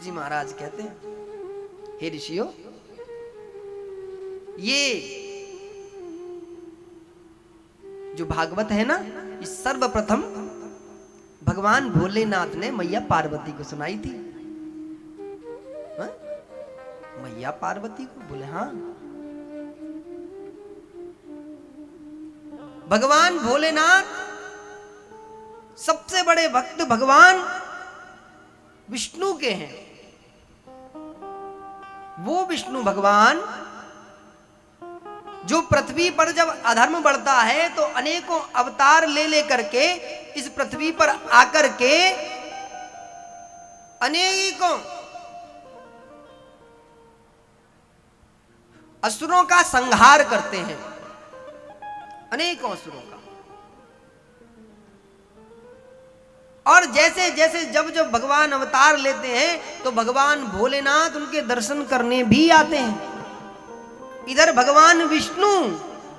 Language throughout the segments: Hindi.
जी महाराज कहते हैं, हे ऋषियों, ये जो भागवत है ना, ये सर्वप्रथम भगवान भोलेनाथ ने मैया पार्वती को सुनाई थी। हा? मैया पार्वती को? बोले हाँ। भगवान भोलेनाथ सबसे बड़े भक्त भगवान विष्णु के हैं। वो विष्णु भगवान जो पृथ्वी पर जब अधर्म बढ़ता है तो अनेकों अवतार ले लेकर के इस पृथ्वी पर आकर के अनेकों असुरों का संहार करते हैं, अनेकों असुरों का। और जैसे जैसे जब जब भगवान अवतार लेते हैं तो भगवान भोलेनाथ उनके दर्शन करने भी आते हैं। इधर भगवान विष्णु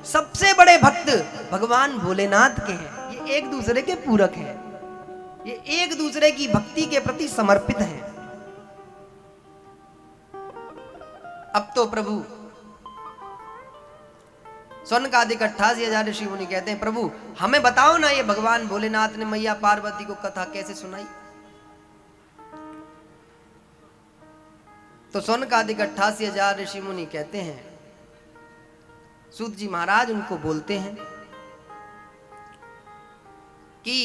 सबसे बड़े भक्त भगवान भोलेनाथ के हैं। ये एक दूसरे के पूरक हैं, ये एक दूसरे की भक्ति के प्रति समर्पित हैं। अब तो प्रभु स्वर्ण का अधिक 88,000 ऋषि मुनि कहते हैं, प्रभु हमें बताओ ना, ये भगवान भोलेनाथ ने मैया पार्वती को कथा कैसे सुनाई। तो स्वर्ण का अधिक 88,000 ऋषि मुनि कहते हैं, सूत जी महाराज उनको बोलते हैं कि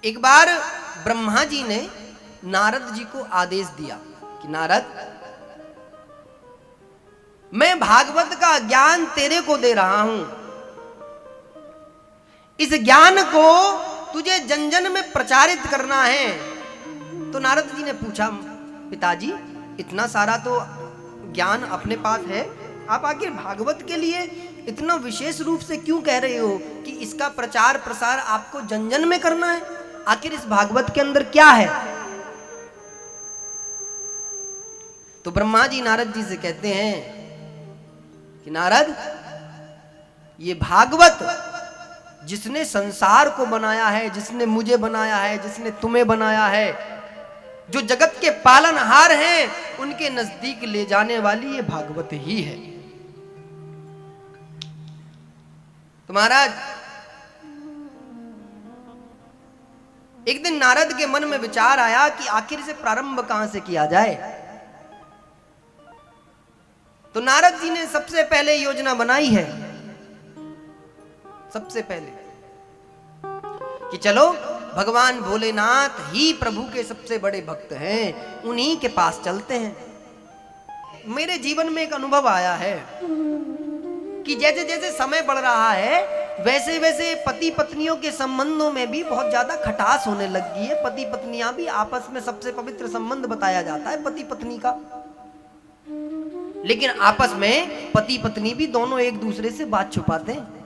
एक बार ब्रह्मा जी ने नारद जी को आदेश दिया कि नारद, मैं भागवत का ज्ञान तेरे को दे रहा हूं, इस ज्ञान को तुझे जन जन में प्रचारित करना है। तो नारद जी ने पूछा, पिताजी इतना सारा तो ज्ञान अपने पास है, आप आखिर भागवत के लिए इतना विशेष रूप से क्यों कह रहे हो कि इसका प्रचार प्रसार आपको जन जन में करना है? आखिर इस भागवत के अंदर क्या है? तो ब्रह्मा जी नारद जी से कहते हैं कि नारद, ये भागवत जिसने संसार को बनाया है, जिसने मुझे बनाया है, जिसने तुम्हें बनाया है, जो जगत के पालनहार हैं, उनके नजदीक ले जाने वाली ये भागवत ही है। तो महाराज एक दिन नारद के मन में विचार आया कि आखिर से प्रारंभ कहां से किया जाए। तो नारद जी ने सबसे पहले योजना बनाई है, सबसे पहले कि चलो भगवान भोलेनाथ ही प्रभु के सबसे बड़े भक्त हैं, उन्हीं के पास चलते हैं। मेरे जीवन में एक अनुभव आया है कि जैसे जैसे समय बढ़ रहा है वैसे वैसे पति पत्नियों के संबंधों में भी बहुत ज्यादा खटास होने लग गई है। पति पत्नियां भी आपस में सबसे पवित्र संबंध बताया जाता है पति पत्नी का, लेकिन आपस में पति पत्नी भी दोनों एक दूसरे से बात छुपाते हैं।